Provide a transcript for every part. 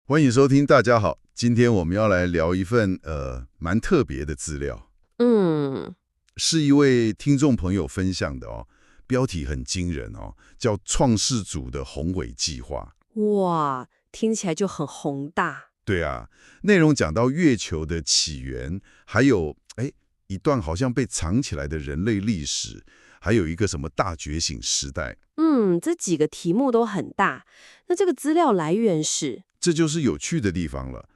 欢迎收听，大家好。今天我们要来聊一份蛮特别的资料，嗯，是一位听众朋友分享的哦，标题很惊人哦，叫《创世组的宏伟计划》。哇，听起来就很宏大。对啊，内容讲到月球的起源，还有一段好像被藏起来的人类历史，还有一个什么大觉醒时代。这几个题目都很大。那这个资料来源是？这就是有趣的地方了。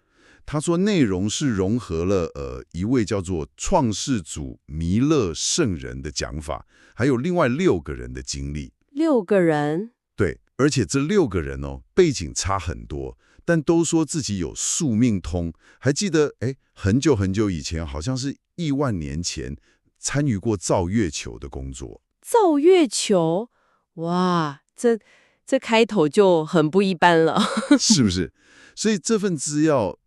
他说，内容是融合了一位叫做创世主弥勒圣人的讲法，还有另外6个人的经历。6个人？对，而且这6个人哦，背景差很多，但都说自己有宿命通。还记得，很久很久以前，好像是亿万年前，参与过造月球的工作。造月球？哇，这开头就很不一般了。是不是？所以这份资料，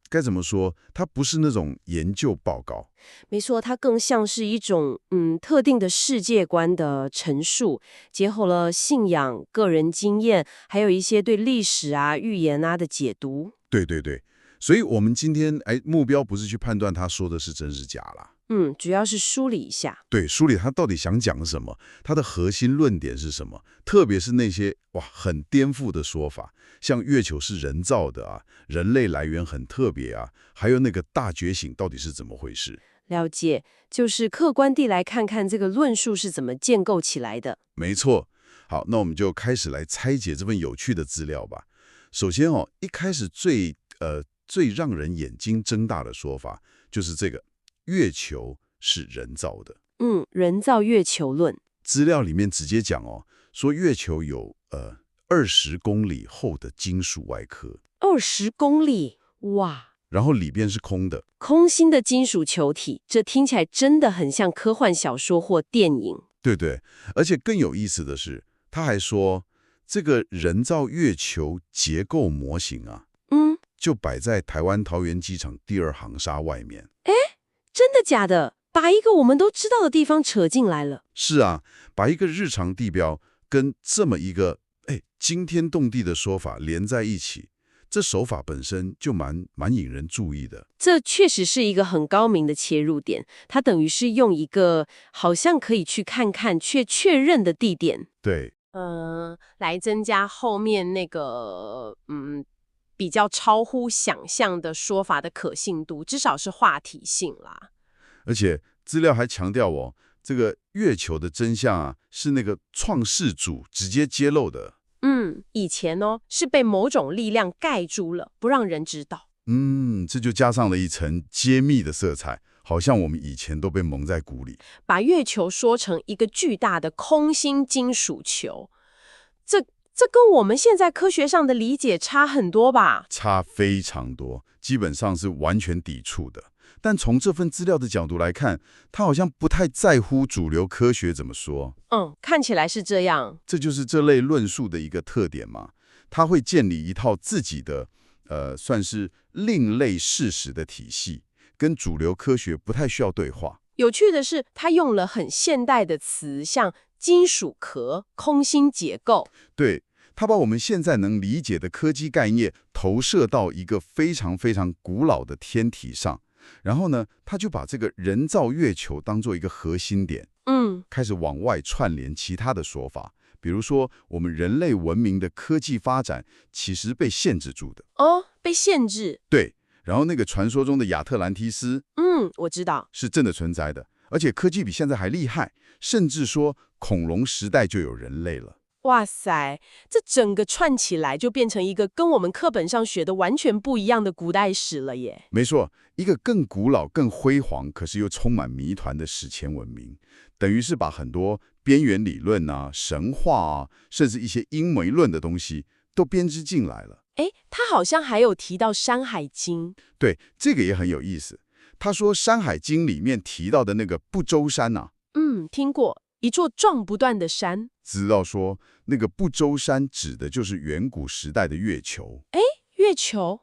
该怎么说？它不是那种研究报告。没错，它更像是一种特定的世界观的陈述，结合了信仰、个人经验，还有一些对历史啊、预言啊的解读。对对对，所以我们今天目标不是去判断他说的是真是假啦。主要是梳理一下。对，梳理他到底想讲什么，他的核心论点是什么，特别是那些很颠覆的说法，像月球是人造的啊，人类来源很特别啊，还有那个大觉醒到底是怎么回事？了解，就是客观地来看看这个论述是怎么建构起来的。没错。好，那我们就开始来拆解这份有趣的资料吧。首先一开始最让人眼睛睁大的说法就是这个月球是人造的。人造月球论。资料里面直接讲说月球有20公里厚的金属外壳20公里，哇！然后里边是空的。空心的金属球体，这听起来真的很像科幻小说或电影。对对，而且更有意思的是，他还说这个人造月球结构模型啊，就摆在台湾桃园机场第2航厦外面。真的假的？把一个我们都知道的地方扯进来了。是啊，把一个日常地标跟这么一个惊天动地的说法连在一起，这手法本身就蛮引人注意的。这确实是一个很高明的切入点，它等于是用一个好像可以去看看却确认的地点，对，来增加后面那个比较超乎想象的说法的可信度，至少是话题性啦。而且资料还强调这个月球的真相啊，是那个创世主直接揭露的。以前是被某种力量盖住了，不让人知道。这就加上了一层揭秘的色彩，好像我们以前都被蒙在鼓里。把月球说成一个巨大的空心金属球，这跟我们现在科学上的理解差很多吧？差非常多，基本上是完全抵触的。但从这份资料的角度来看，他好像不太在乎主流科学怎么说。看起来是这样。这就是这类论述的一个特点嘛，他会建立一套自己的算是另类事实的体系，跟主流科学不太需要对话。有趣的是，他用了很现代的词，像金属壳、空心结构。对，他把我们现在能理解的科技概念投射到一个非常非常古老的天体上，然后呢，他就把这个人造月球当做一个核心点，开始往外串联其他的说法，比如说我们人类文明的科技发展其实被限制住的。被限制。对，然后那个传说中的亚特兰蒂斯，我知道。是真的存在的，而且科技比现在还厉害，甚至说恐龙时代就有人类了。哇塞，这整个串起来就变成一个跟我们课本上学的完全不一样的古代史了耶。没错，一个更古老、更辉煌，可是又充满谜团的史前文明，等于是把很多边缘理论啊、神话啊，甚至一些阴谋论的东西都编织进来了。他好像还有提到《山海经》。对，这个也很有意思。他说，《山海经》里面提到的那个不周山啊，听过，一座撞不断的山。资料说，那个不周山指的就是远古时代的月球。月球？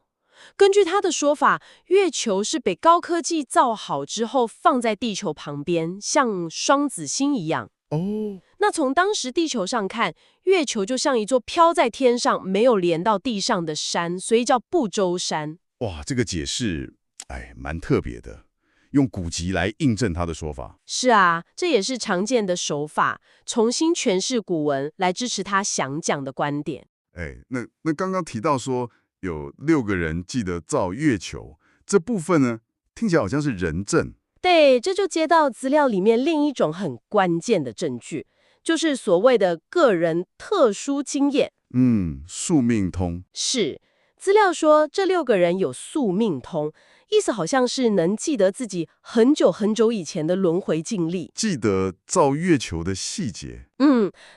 根据他的说法，月球是被高科技造好之后放在地球旁边，像双子星一样。哦，那从当时地球上看，月球就像一座飘在天上没有连到地上的山，所以叫不周山。哇，这个解释，哎，蛮特别的，用古籍来印证他的说法。是啊，这也是常见的手法，重新诠释古文来支持他想讲的观点。哎，那刚刚提到说有6个人记得造月球，这部分呢，听起来好像是人证。对，这就接到资料里面另一种很关键的证据，就是所谓的个人特殊经验。宿命通。是，资料说这6个人有宿命通，意思好像是能记得自己很久很久以前的轮回经历。记得造月球的细节。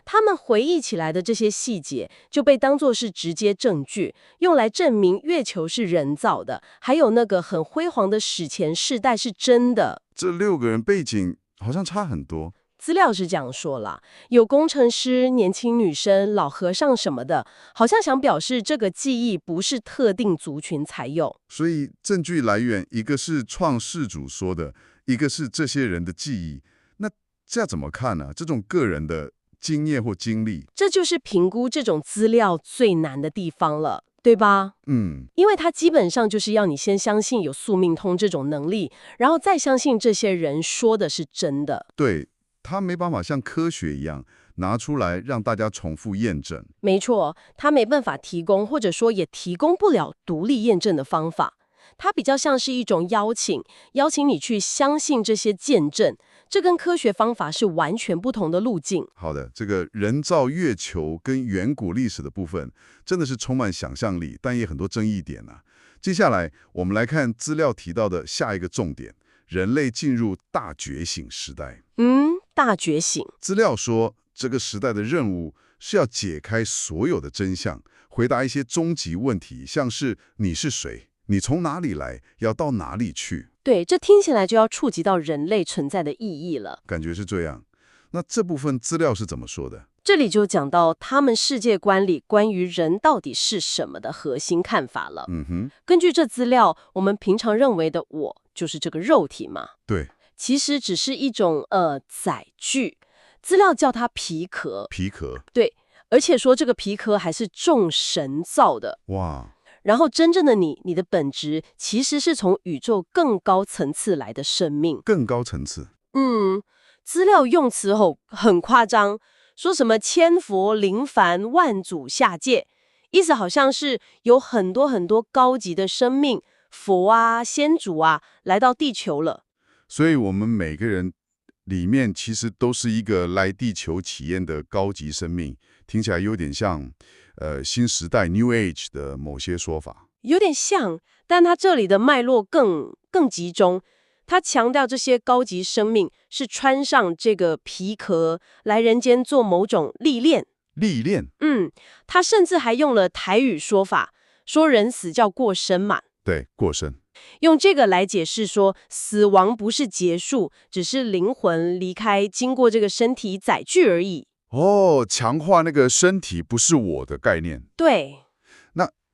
他们回忆起来的这些细节就被当作是直接证据，用来证明月球是人造的，还有那个很辉煌的史前世代是真的。这6个人背景好像差很多。资料是这样说了，有工程师、年轻女生、老和尚什么的，好像想表示这个记忆不是特定族群才有。所以证据来源一个是创世主说的，一个是这些人的记忆。那这样怎么看呢？这种个人的经验或经历，这就是评估这种资料最难的地方了，对吧？因为它基本上就是要你先相信有宿命通这种能力，然后再相信这些人说的是真的。对，他没办法像科学一样拿出来让大家重复验证。没错，它没办法提供，或者说也提供不了独立验证的方法。它比较像是一种邀请你去相信这些见证，这跟科学方法是完全不同的路径。好的，这个人造月球跟远古历史的部分，真的是充满想象力，但也很多争议点啊。接下来我们来看资料提到的下一个重点：人类进入大觉醒时代。大觉醒。资料说，这个时代的任务是要解开所有的真相，回答一些终极问题，像是你是谁，你从哪里来，要到哪里去。对，这听起来就要触及到人类存在的意义了。感觉是这样。那这部分资料是怎么说的？这里就讲到他们世界观里关于人到底是什么的核心看法了。根据这资料，我们平常认为的我就是这个肉体嘛，对，其实只是一种载具。资料叫它皮壳。皮壳。对，而且说这个皮壳还是众神造的。哇，然后真正的你的本质其实是从宇宙更高层次来的生命。更高层次。资料用词后很夸张，说什么千佛临凡万祖下界，意思好像是有很多很多高级的生命，佛啊、先祖啊，来到地球了。所以我们每个人里面其实都是一个来地球体验的高级生命，听起来有点像新时代 New Age 的某些说法。有点像，但它这里的脉络更集中。他强调这些高级生命是穿上这个皮壳来人间做某种历练。历练。他甚至还用了台语说法，说人死叫过生嘛。对，过生。用这个来解释说，死亡不是结束，只是灵魂离开，经过这个身体载具而已。强化那个身体不是我的概念。对。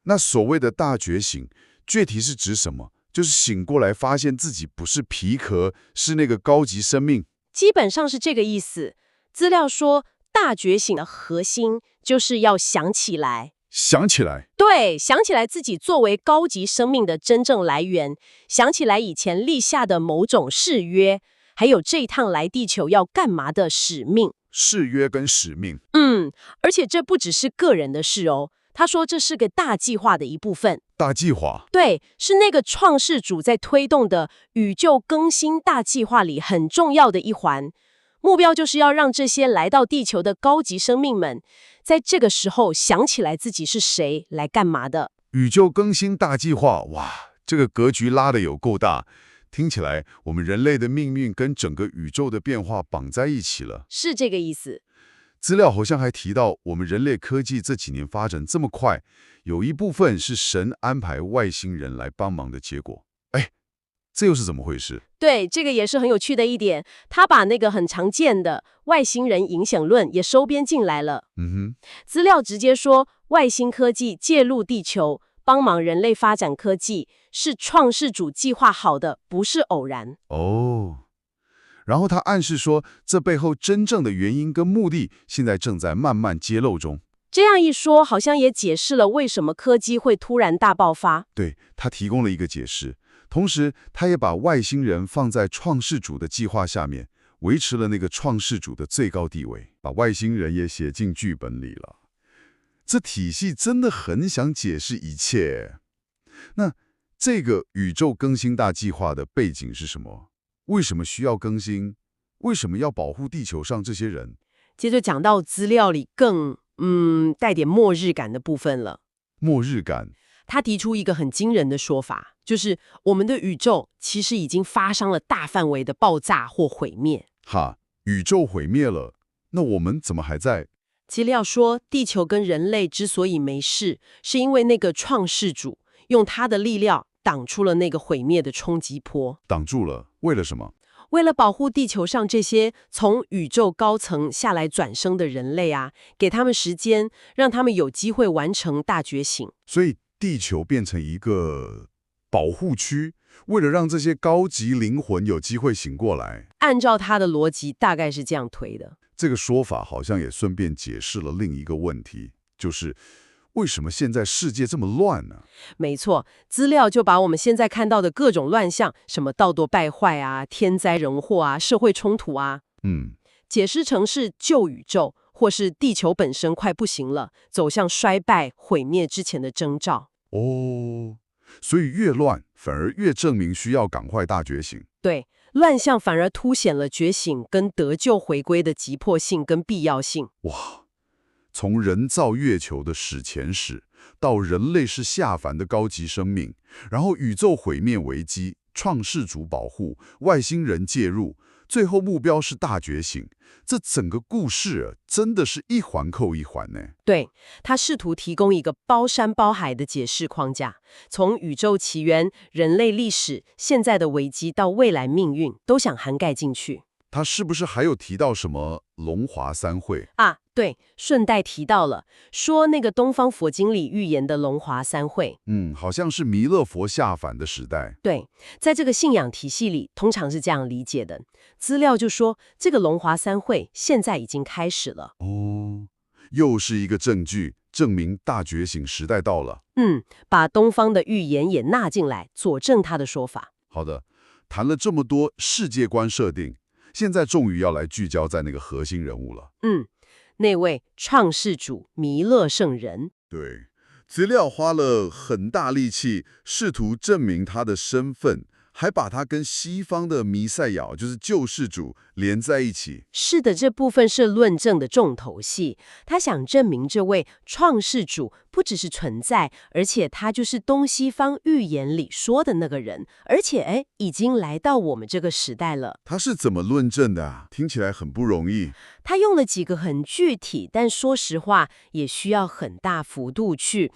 那所谓的大觉醒，具体是指什么？就是醒过来，发现自己不是皮壳，是那个高级生命。基本上是这个意思。资料说，大觉醒的核心就是要想起来。想起来。对，想起来自己作为高级生命的真正来源，想起来以前立下的某种誓约，还有这一趟来地球要干嘛的使命。誓约跟使命。而且这不只是个人的事哦。他说这是个大计划的一部分。大计划。对，是那个创世主在推动的宇宙更新大计划里很重要的一环。目标就是要让这些来到地球的高级生命们，在这个时候想起来自己是谁，来干嘛的。宇宙更新大计划，哇，这个格局拉得有够大。听起来我们人类的命运跟整个宇宙的变化绑在一起了。是这个意思。资料好像还提到，我们人类科技这几年发展这么快，有一部分是神安排外星人来帮忙的结果。这又是怎么回事？对，这个也是很有趣的一点。他把那个很常见的外星人影响论也收编进来了。资料直接说，外星科技介入地球，帮忙人类发展科技，是创世主计划好的，不是偶然。然后他暗示说，这背后真正的原因跟目的，现在正在慢慢揭露中。这样一说，好像也解释了为什么柯基会突然大爆发。对，他提供了一个解释，同时他也把外星人放在创世主的计划下面，维持了那个创世主的最高地位，把外星人也写进剧本里了。这体系真的很想解释一切。那这个宇宙更新大计划的背景是什么？为什么需要更新？为什么要保护地球上这些人？接着讲到资料里更带点末日感的部分了。末日感。他提出一个很惊人的说法，就是我们的宇宙其实已经发生了大范围的爆炸或毁灭。哈，宇宙毁灭了，那我们怎么还在？资料说，地球跟人类之所以没事，是因为那个创世主用他的力量挡住了那个毁灭的冲击波。挡住了，为了什么？为了保护地球上这些从宇宙高层下来转生的人类啊，给他们时间，让他们有机会完成大觉醒。所以地球变成一个保护区，为了让这些高级灵魂有机会醒过来。按照他的逻辑，大概是这样推的。这个说法好像也顺便解释了另一个问题，就是为什么现在世界这么乱呢？没错，资料就把我们现在看到的各种乱象，什么道德败坏啊、天灾人祸啊、社会冲突啊，解释成是旧宇宙或是地球本身快不行了，走向衰败毁灭之前的征兆。哦，所以越乱反而越证明需要赶快大觉醒。对，乱象反而凸显了觉醒跟得救回归的急迫性跟必要性。哇，从人造月球的史前史，到人类是下凡的高级生命，然后宇宙毁灭危机，创世主保护，外星人介入，最后目标是大觉醒。这整个故事真的是一环扣一环呢。对，他试图提供一个包山包海的解释框架，从宇宙起源、人类历史、现在的危机到未来命运，都想涵盖进去。他是不是还有提到什么龙华三会啊？对，顺带提到了，说那个东方佛经里预言的龙华三会。好像是弥勒佛下凡的时代。对，在这个信仰体系里，通常是这样理解的。资料就说，这个龙华三会现在已经开始了。哦，又是一个证据，证明大觉醒时代到了。把东方的预言也纳进来，佐证他的说法。好的，谈了这么多世界观设定，现在终于要来聚焦在那个核心人物了。那位创世主弥勒圣人。对，资料花了很大力气，试图证明他的身份，还把他跟西方的弥赛亚，就是救世主连在一起。是的，这部分是论证的重头戏。他想证明这位创世主不只是存在，而且他就是东西方预言里说的那个人，而且已经来到我们这个时代了。他是怎么论证的啊？听起来很不容易。他用了几个很具体，但说实话也需要很大幅度去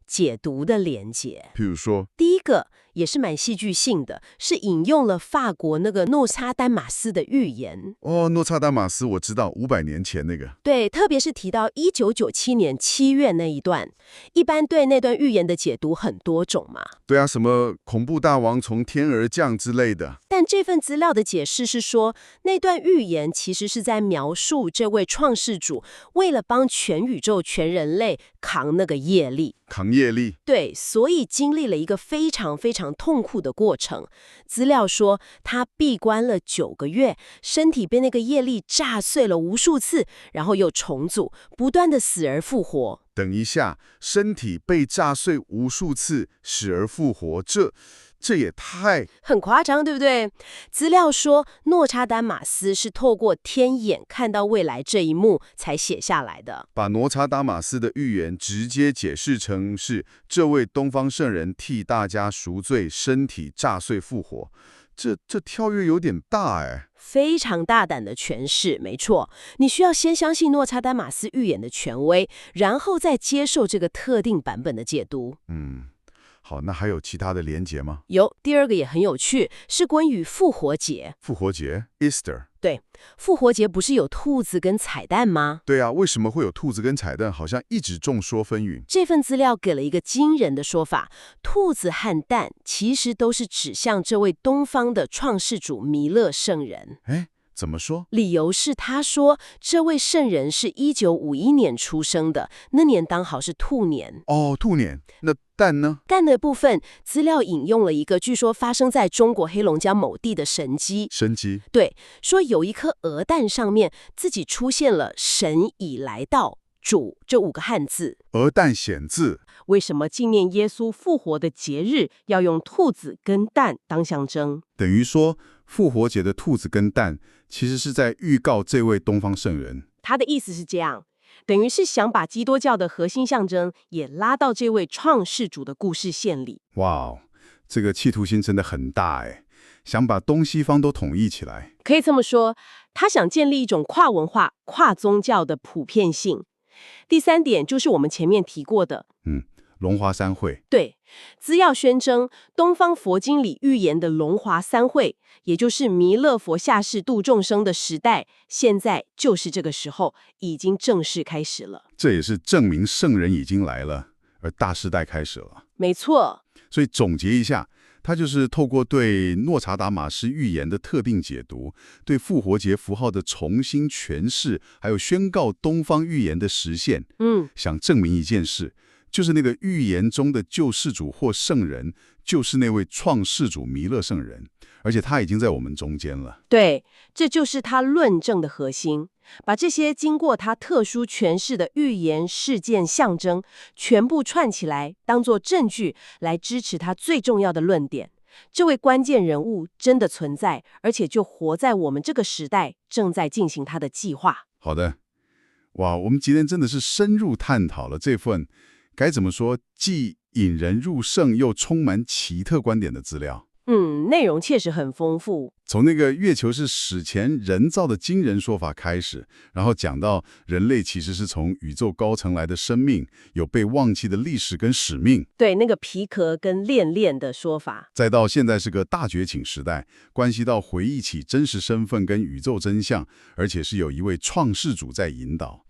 解读的连结。譬如说，第一个也是蛮戏剧性的，是引用了法国那个诺查丹马斯的预言。诺查丹马斯我知道，500年前那个。对，特别是提到1997年7月那一段，一般对那段预言的解读很多种嘛。对啊，什么恐怖大王从天而降之类的。但这份资料的解释是说，那段预言其实是在描述这位创世主为了帮全宇宙、全人类扛那个业力。扛业力。对，所以经历了一个非常非常痛苦的过程。资料说，他闭关了9个月，身体被那个业力炸碎了无数次，然后又重组，不断的死而复活。等一下，身体被炸碎无数次，死而复活，这也太很夸张，对不对？资料说，诺查丹马斯是透过天眼看到未来这一幕才写下来的。把诺查达马斯的预言直接解释成是这位东方圣人替大家赎罪，身体炸碎复活，这跳跃有点大哎。非常大胆的诠释，没错。你需要先相信诺查丹马斯预言的权威，然后再接受这个特定版本的解读。好，那还有其他的连结吗？有，第二个也很有趣，是关于复活节。复活节 Easter。对，复活节不是有兔子跟彩蛋吗？对啊，为什么会有兔子跟彩蛋？好像一直众说纷纭。这份资料给了一个惊人的说法，兔子和蛋其实都是指向这位东方的创世主弥勒圣人。哎，怎么说？理由是他说，这位圣人是1951年出生的，那年刚好是兔年。哦，兔年。那蛋呢？蛋的部分，资料引用了一个据说发生在中国黑龙江某地的神迹。神机。对，说有一颗鹅蛋上面自己出现了“神已来到”“主”这5个汉字。鹅蛋显字。为什么纪念耶稣复活的节日要用兔子跟蛋当象征？等于说，复活节的兔子跟蛋，其实是在预告这位东方圣人。他的意思是这样，等于是想把基督教的核心象征也拉到这位创世主的故事线里。哇哦，这个企图心真的很大哎，想把东西方都统一起来。可以这么说，他想建立一种跨文化、跨宗教的普遍性。第3点就是我们前面提过的，龙华三会。对，资料宣称东方佛经里预言的龙华三会，也就是弥勒佛下世度众生的时代，现在就是这个时候，已经正式开始了。这也是证明圣人已经来了，而大时代开始了。没错。所以总结一下，它就是透过对诺查达马斯预言的特定解读，对复活节符号的重新诠释，还有宣告东方预言的实现，想证明一件事，就是那个预言中的救世主或圣人，就是那位创世主弥勒圣人，而且他已经在我们中间了。对，这就是他论证的核心，把这些经过他特殊诠释的预言事件象征，全部串起来，当作证据来支持他最重要的论点。这位关键人物真的存在，而且就活在我们这个时代，正在进行他的计划。好的，哇，我们今天真的是深入探讨了这份该怎么说，既引人入胜又充满奇特观点的资料。内容确实很丰富。从那个月球是史前人造的惊人说法开始，然后讲到人类其实是从宇宙高层来的生命，有被忘记的历史跟使命。对，那个皮壳跟链链的说法。再到现在是个大觉醒时代，关系到回忆起真实身份跟宇宙真相，而且是有一位创世主在引导。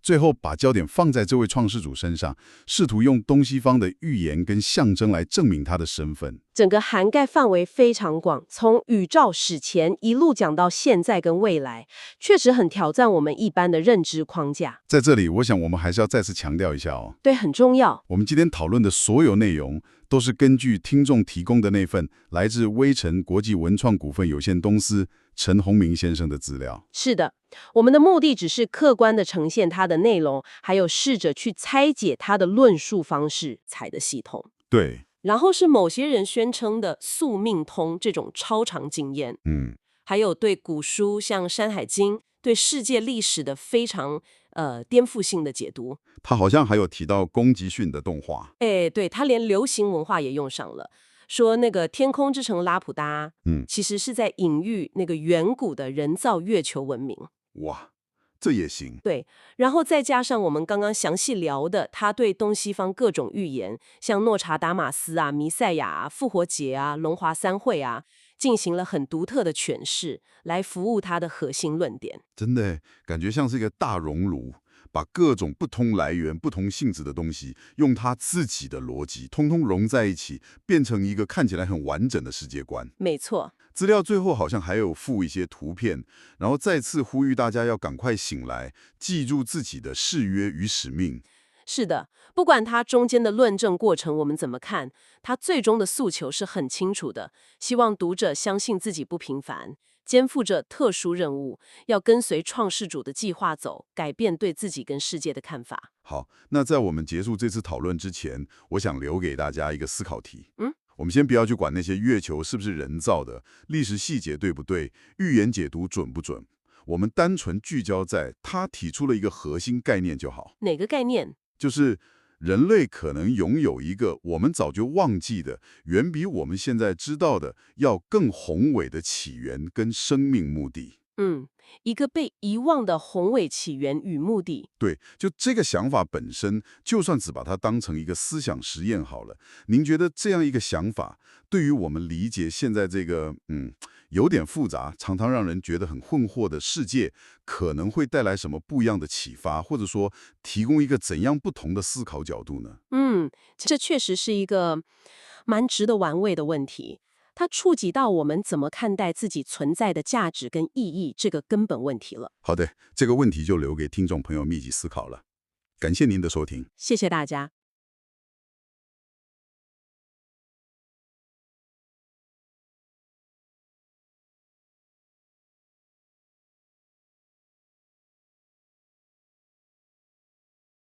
最后把焦点放在这位创世主身上，试图用东西方的预言跟象征来证明他的身份。整个涵盖范围非常广，从宇宙史前一路讲到现在跟未来，确实很挑战我们一般的认知框架。在这里，我想我们还是要再次强调一下哦。对，很重要。我们今天讨论的所有内容，都是根据听众提供的那份来自微尘国际文创股份有限公司陈宏明先生的资料。是的，我们的目的只是客观地呈现它的内容，还有试着去拆解它的论述方式才的系统。对。然后是某些人宣称的宿命通这种超常经验，还有对古书像《山海经》对世界历史的非常颠覆性的解读。他好像还有提到宫崎骏的动画。对，他连流行文化也用上了，说那个天空之城拉普达，其实是在隐喻那个远古的人造月球文明。哇，这也行。对，然后再加上我们刚刚详细聊的，他对东西方各种预言，像诺查达马斯啊、弥赛亚啊、复活节啊、龙华三会啊，进行了很独特的诠释，来服务他的核心论点。真的感觉像是一个大熔炉，把各种不同来源、不同性质的东西，用他自己的逻辑，通通融在一起，变成一个看起来很完整的世界观。没错。资料最后好像还有附一些图片，然后再次呼吁大家要赶快醒来，记住自己的誓约与使命。是的，不管他中间的论证过程我们怎么看，他最终的诉求是很清楚的，希望读者相信自己不平凡，肩负着特殊任务，要跟随创世主的计划走，改变对自己跟世界的看法。好，那在我们结束这次讨论之前，我想留给大家一个思考题。我们先不要去管那些月球是不是人造的，历史细节对不对，预言解读准不准，我们单纯聚焦在他提出了一个核心概念就好。哪个概念？就是人类可能拥有一个我们早就忘记的，远比我们现在知道的要更宏伟的起源跟生命目的。一个被遗忘的宏伟起源与目的。对，就这个想法本身，就算只把它当成一个思想实验好了，您觉得这样一个想法，对于我们理解现在这个有点复杂，常常让人觉得很困惑的世界，可能会带来什么不一样的启发，或者说提供一个怎样不同的思考角度呢？这确实是一个蛮值得玩味的问题。它触及到我们怎么看待自己存在的价值跟意义这个根本问题了。好的，这个问题就留给听众朋友密集思考了。感谢您的收听。谢谢大家。